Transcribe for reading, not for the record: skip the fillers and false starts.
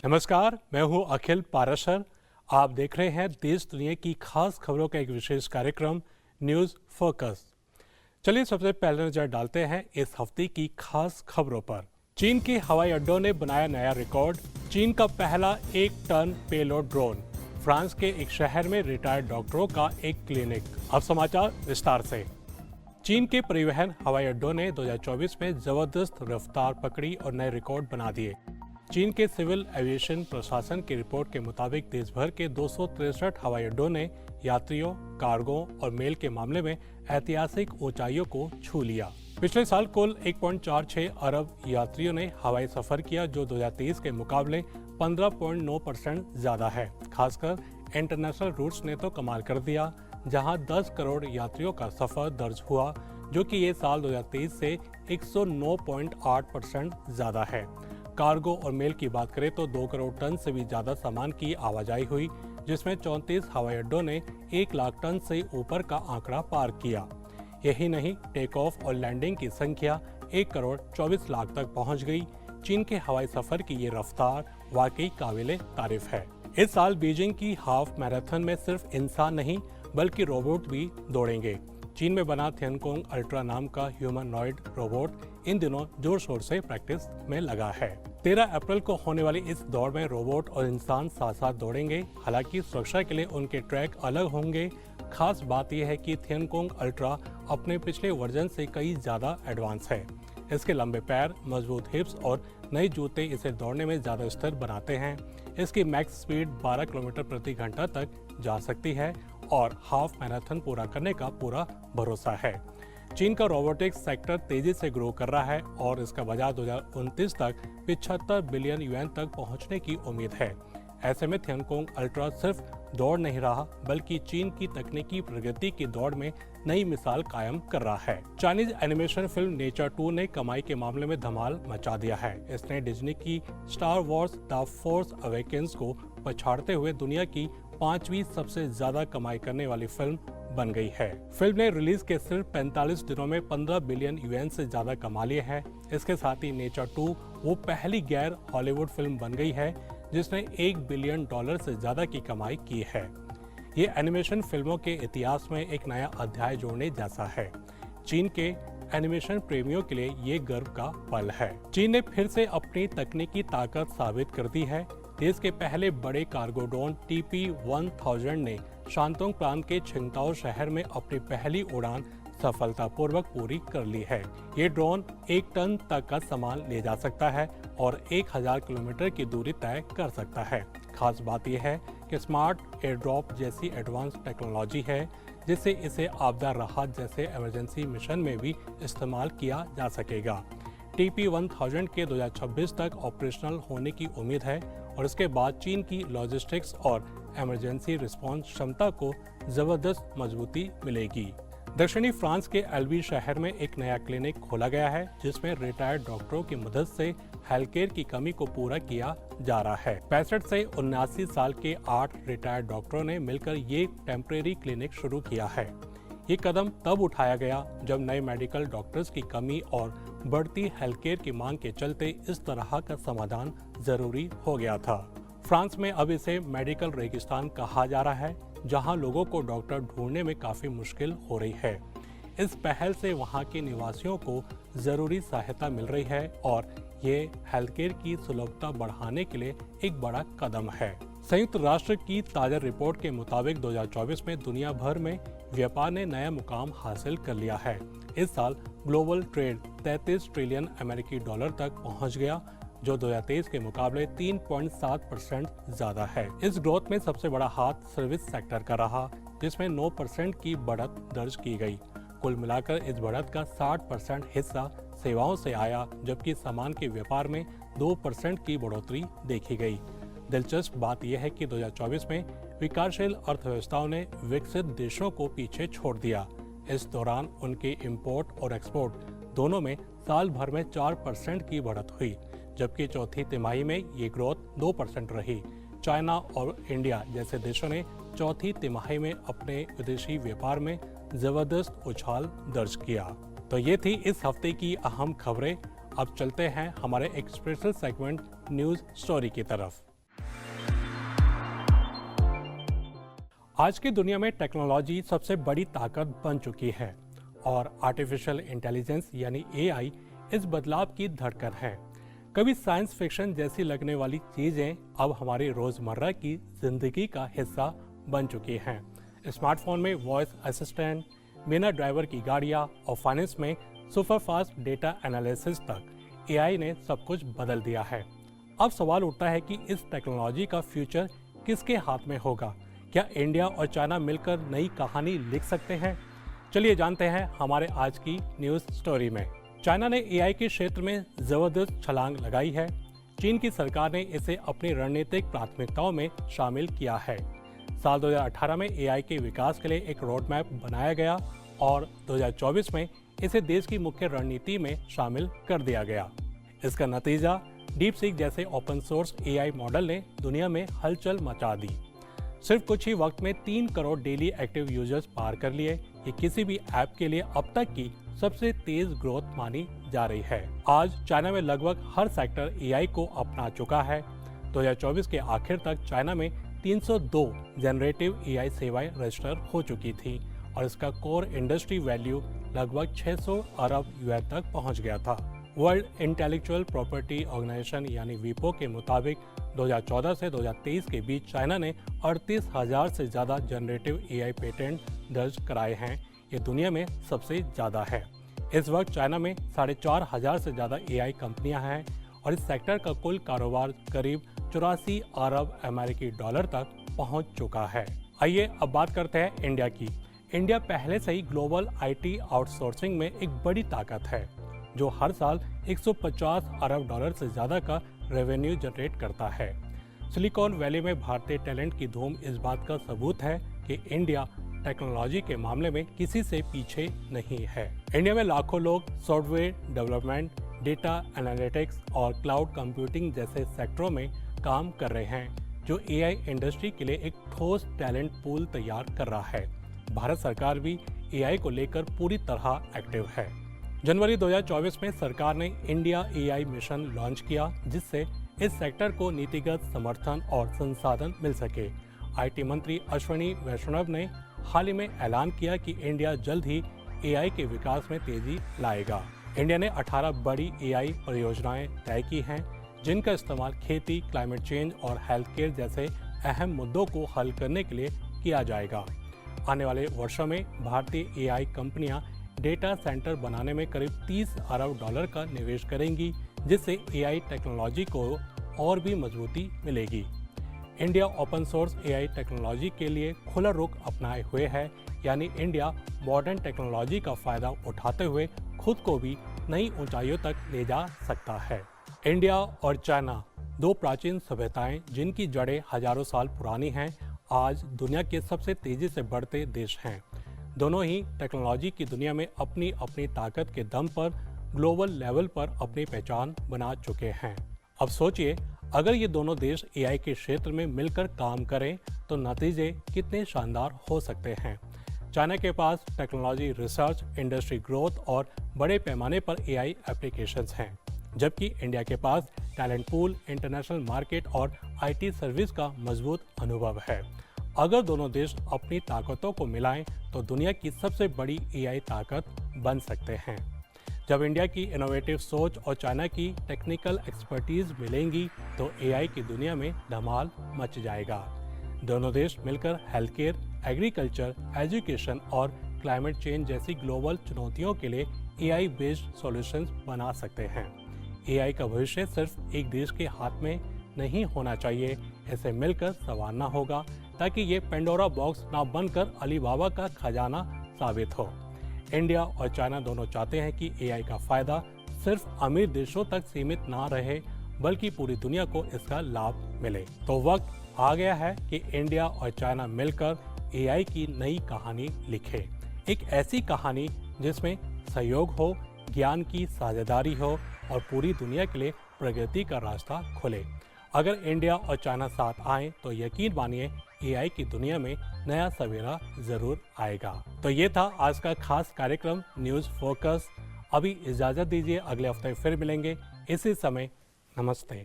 नमस्कार, मैं हूं अखिल पाराशर। आप देख रहे हैं देश दुनिया की खास खबरों का एक विशेष कार्यक्रम न्यूज़ फोकस। चलिए सबसे पहले नजर डालते हैं इस हफ्ते की खास खबरों पर। चीन के हवाई अड्डों ने बनाया नया रिकॉर्ड। चीन का पहला 1 टन पेलोड ड्रोन। फ्रांस के एक शहर में रिटायर्ड डॉक्टरों का एक क्लिनिक। अब समाचार विस्तार से। चीन के परिवहन हवाई अड्डों ने 2024 में जबरदस्त रफ्तार पकड़ी और नए रिकॉर्ड बना दिए। चीन के सिविल एविएशन प्रशासन की रिपोर्ट के मुताबिक देश भर के 263 हवाई अड्डों ने यात्रियों, कार्गो और मेल के मामले में ऐतिहासिक ऊंचाइयों को छू लिया। पिछले साल कुल 1.46 अरब यात्रियों ने हवाई सफर किया, जो 2023 के मुकाबले 15.9% ज्यादा है। खासकर इंटरनेशनल रूट्स ने तो कमाल कर दिया, जहां 10 करोड़ यात्रियों का सफर दर्ज हुआ, जो कि ये साल 2023 से 109.8% ज्यादा है। कार्गो और मेल की बात करें तो 2 करोड़ टन से भी ज्यादा सामान की आवाजाही हुई, जिसमें 34 हवाई अड्डों ने 1 लाख टन से ऊपर का आंकड़ा पार किया। यही नहीं, टेक ऑफ और लैंडिंग की संख्या 1 करोड़ 24 लाख तक पहुंच गई। चीन के हवाई सफर की ये रफ्तार वाकई काबिले तारीफ है। इस साल बीजिंग की हाफ मैराथन में सिर्फ इंसान नहीं बल्कि रोबोट भी दौड़ेंगे। चीन में बना थियनकोंग अल्ट्रा नाम का ह्यूमनॉइड रोबोट इन दिनों जोर शोर से प्रैक्टिस में लगा है। 13 अप्रैल को होने वाली इस दौड़ में रोबोट और इंसान साथ साथ दौड़ेंगे। हालांकि सुरक्षा के लिए उनके ट्रैक अलग होंगे। खास बात यह है कि थियनकोंग अल्ट्रा अपने पिछले वर्जन से कई ज्यादा एडवांस है। इसके लंबे पैर, मजबूत हिप्स और नए जूते इसे दौड़ने में ज्यादा स्थिर बनाते हैं। इसकी मैक्स स्पीड 12 किलोमीटर प्रति घंटा तक जा सकती है और हाफ मैराथन पूरा करने का पूरा भरोसा है। चीन का रोबोटिक्स सेक्टर तेजी से ग्रो कर रहा है और इसका बाजार 2029 तक 75 बिलियन युआन तक पहुंचने की उम्मीद है। ऐसे में थियनकोंग अल्ट्रा सिर्फ दौड़ नहीं रहा बल्कि चीन की तकनीकी प्रगति की दौड़ में नई मिसाल कायम कर रहा है। चाइनीज एनिमेशन फिल्म नेचर 2 ने कमाई के मामले में धमाल मचा दिया है। इसने डिज्नी की star Wars the force awakens को पछाड़ते हुए दुनिया की 5वीं सबसे ज्यादा कमाई करने वाली फिल्म बन गई है। फिल्म ने रिलीज के सिर्फ 45 दिनों में 15 बिलियन युआन से ज्यादा कमा लिए है। इसके साथ ही नेचर 2 वो पहली गैर हॉलीवुड फिल्म बन गई है जिसने $1 बिलियन से ज्यादा की कमाई की है। ये एनिमेशन फिल्मों के इतिहास में एक नया अध्याय जोड़ने जैसा है। चीन के एनिमेशन प्रेमियों के लिए ये गर्व का पल है। चीन ने फिर से अपनी तकनीकी ताकत साबित कर दी है। देश के पहले बड़े कार्गो ड्रोन TP-1000 ने शांतोंग प्रांत के छिंगताओ शहर में अपनी पहली उड़ान सफलतापूर्वक पूरी कर ली है। ये ड्रोन 1 टन तक का सामान ले जा सकता है और 1000 किलोमीटर की दूरी तय कर सकता है। खास बात यह है कि स्मार्ट एयर ड्रॉप जैसी एडवांस टेक्नोलॉजी है, जिससे इसे आपदा राहत जैसे इमरजेंसी मिशन में भी इस्तेमाल किया जा सकेगा। TP-1000 के 2026 तक ऑपरेशनल होने की उम्मीद है और इसके बाद चीन की लॉजिस्टिक्स और इमरजेंसी रिस्पांस क्षमता को जबरदस्त मजबूती मिलेगी। दक्षिणी फ्रांस के एल्बी शहर में एक नया क्लिनिक खोला गया है, जिसमें रिटायर्ड डॉक्टरों की मदद से हेल्थ केयर की कमी को पूरा किया जा रहा है। 65 से 79 साल के 8 रिटायर्ड डॉक्टरों ने मिलकर ये टेम्परेरी क्लिनिक शुरू किया है। ये कदम तब उठाया गया जब नए मेडिकल डॉक्टर्स की कमी और बढ़ती हेल्थ केयर की मांग के चलते इस तरह का समाधान जरूरी हो गया था। फ्रांस में अब इसे मेडिकल रेगिस्तान कहा जा रहा है, जहां लोगों को डॉक्टर ढूंढने में काफी मुश्किल हो रही है। इस पहल से वहां के निवासियों को जरूरी सहायता मिल रही है और ये हेल्थ केयर की सुलभता बढ़ाने के लिए एक बड़ा कदम है। संयुक्त राष्ट्र की ताजा रिपोर्ट के मुताबिक 2024 में दुनिया भर में व्यापार ने नया मुकाम हासिल कर लिया है। इस साल ग्लोबल ट्रेड 33 ट्रिलियन अमेरिकी डॉलर तक पहुंच गया, जो 2023 के मुकाबले 3.7% ज्यादा है। इस ग्रोथ में सबसे बड़ा हाथ सर्विस सेक्टर का रहा, जिसमें 9% की बढ़त दर्ज की गई। कुल मिलाकर इस बढ़त का 60% हिस्सा सेवाओं से आया, जबकि सामान के व्यापार में 2% की बढ़ोतरी देखी गई। दिलचस्प बात यह है कि 2024 में विकासशील अर्थव्यवस्थाओं ने विकसित देशों को पीछे छोड़ दिया। इस दौरान उनके इंपोर्ट और एक्सपोर्ट दोनों में साल भर में 4% की बढ़त हुई, जबकि चौथी तिमाही में ये ग्रोथ 2% रही। चाइना और इंडिया जैसे देशों ने चौथी तिमाही में अपने विदेशी व्यापार में जबरदस्त उछाल दर्ज किया। तो ये थी इस हफ्ते की अहम खबरें। अब चलते हैं हमारे एक स्पेशल सेगमेंट न्यूज़ स्टोरी की तरफ। आज की दुनिया में टेक्नोलॉजी सबसे बड़ी ताकत बन चुकी है और आर्टिफिशियल इंटेलिजेंस यानी एआई इस बदलाव की धड़कन है। कभी साइंस फिक्शन जैसी लगने वाली चीजें अब हमारी रोजमर्रा की जिंदगी का हिस्सा बन चुकी हैं। स्मार्टफोन में वॉइस असिस्टेंट, बिना ड्राइवर की गाड़ियां और फाइनेंस में सुपरफास्ट डेटा एनालिसिस तक एआई ने सब कुछ बदल दिया है। अब सवाल उठता है कि इस टेक्नोलॉजी का फ्यूचर किसके हाथ में होगा? क्या इंडिया और चाइना मिलकर नई कहानी लिख सकते हैं? चलिए जानते हैं हमारे आज की न्यूज़ स्टोरी में। चाइना ने एआई के क्षेत्र में जबरदस्त छलांग लगाई है। चीन की सरकार ने इसे अपनी रणनीतिक प्राथमिकताओं में शामिल किया है। साल 2018 में एआई के विकास के लिए एक रोड मैप बनाया गया और 2024 में इसे देश की मुख्य रणनीति में शामिल कर दिया गया। इसका नतीजा डीप सीक जैसे ओपन सोर्स एआई मॉडल ने दुनिया में हलचल मचा दी। सिर्फ कुछ ही वक्त में 3 करोड़ डेली एक्टिव यूजर्स पार कर लिए। ये किसी भी ऐप के लिए अब तक की सबसे तेज ग्रोथ मानी जा रही है। आज चाइना में लगभग हर सेक्टर एआई को अपना चुका है। 2024 के आखिर तक चाइना में 302 जनरेटिव एआई सेवाएं रजिस्टर हो चुकी थी और इसका कोर इंडस्ट्री वैल्यू लगभग 600 अरब यूएस तक पहुंच गया था। वर्ल्ड इंटेलेक्चुअल प्रॉपर्टी ऑर्गेनाइजेशन यानी वीपो के मुताबिक 2014 से 2023 के बीच चाइना ने 38,000 से ज़्यादा जनरेटिव एआई पेटेंट दर्ज कराए हैं। ये दुनिया में सबसे ज़्यादा है। इस वक्त चाइना में 4,500 से ज़्यादा एआई कंपनियां हैं और इस सेक्टर का कुल कारोबार करीब 84 अरब अमेरिकी डॉलर तक पहुंच चुका है। आइए अब बात करते हैं इंडिया की। इंडिया पहले से ही ग्लोबल आईटी आउटसोर्सिंग में एक बड़ी ताकत है, जो हर साल 150 अरब डॉलर से ज़्यादा का रेवेन्यू जनरेट करता है। सिलिकॉन वैली में भारतीय टैलेंट की धूम इस बात का सबूत है कि इंडिया टेक्नोलॉजी के मामले में किसी से पीछे नहीं है। इंडिया में लाखों लोग सॉफ्टवेयर डेवलपमेंट, डेटा एनालिटिक्स और क्लाउड कंप्यूटिंग जैसे सेक्टरों में काम कर रहे हैं, जो एआई इंडस्ट्री के लिए एक ठोस टैलेंट पूल तैयार कर रहा है। भारत सरकार भी एआई को लेकर पूरी तरह एक्टिव है। जनवरी 2024 में सरकार ने इंडिया एआई मिशन लॉन्च किया, जिससे इस सेक्टर को नीतिगत समर्थन और संसाधन मिल सके। आईटी मंत्री अश्विनी वैष्णव ने हाल ही में ऐलान किया कि इंडिया जल्द ही एआई के विकास में तेजी लाएगा। इंडिया ने 18 बड़ी एआई परियोजनाएं तय की हैं, जिनका इस्तेमाल खेती, क्लाइमेट चेंज और हेल्थ केयर जैसे अहम मुद्दों को हल करने के लिए किया जाएगा। आने वाले वर्षों में भारतीय एआई कंपनियां डेटा सेंटर बनाने में करीब 30 अरब डॉलर का निवेश करेंगी, जिससे एआई टेक्नोलॉजी को और भी मजबूती मिलेगी। India open source AI technology के लिए खुला रुख अपनाए हुए है, यानी इंडिया मॉडर्न टेक्नोलॉजी का फायदा उठाते हुए खुद को भी नई ऊंचाइयों तक ले जा सकता है। इंडिया और चाइना, दो प्राचीन सभ्यताएं जिनकी जड़ें हजारों साल पुरानी हैं, आज दुनिया के सबसे तेजी से बढ़ते देश हैं। दोनों ही टेक्नोलॉजी की दुनिया में अपनी अपनी ताकत के दम पर ग्लोबल लेवल पर अपनी पहचान बना चुके हैं। अब सोचिए, अगर ये दोनों देश एआई के क्षेत्र में मिलकर काम करें तो नतीजे कितने शानदार हो सकते हैं। चाइना के पास टेक्नोलॉजी रिसर्च, इंडस्ट्री ग्रोथ और बड़े पैमाने पर एआई एप्लीकेशंस हैं, जबकि इंडिया के पास टैलेंट पूल, इंटरनेशनल मार्केट और आईटी सर्विस का मजबूत अनुभव है। अगर दोनों देश अपनी ताकतों को मिलाएं तो दुनिया की सबसे बड़ी एआई ताकत बन सकते हैं। जब इंडिया की इनोवेटिव सोच और चाइना की टेक्निकल एक्सपर्टीज मिलेंगी तो एआई की दुनिया में धमाल मच जाएगा। दोनों देश मिलकर हेल्थ केयर, एग्रीकल्चर, एजुकेशन और क्लाइमेट चेंज जैसी ग्लोबल चुनौतियों के लिए एआई बेस्ड सॉल्यूशंस बना सकते हैं। एआई का भविष्य सिर्फ एक देश के हाथ में नहीं होना चाहिए, इसे मिलकर संवारना होगा, ताकि ये पेंडोरा बॉक्स ना बनकर अलीबाबा का खजाना साबित हो। इंडिया और चाइना दोनों चाहते हैं कि एआई का फायदा सिर्फ अमीर देशों तक सीमित ना रहे, बल्कि पूरी दुनिया को इसका लाभ मिले। तो वक्त आ गया है कि इंडिया और चाइना मिलकर एआई की नई कहानी लिखे। एक ऐसी कहानी जिसमें सहयोग हो, ज्ञान की साझेदारी हो और पूरी दुनिया के लिए प्रगति का रास्ता खुले। अगर इंडिया और चाइना साथ आए तो यकीन मानिए एआई की दुनिया में नया सवेरा जरूर आएगा। तो ये था आज का खास कार्यक्रम न्यूज़ फोकस। अभी इजाज़त दीजिए, अगले हफ्ते फिर मिलेंगे इसी समय। नमस्ते।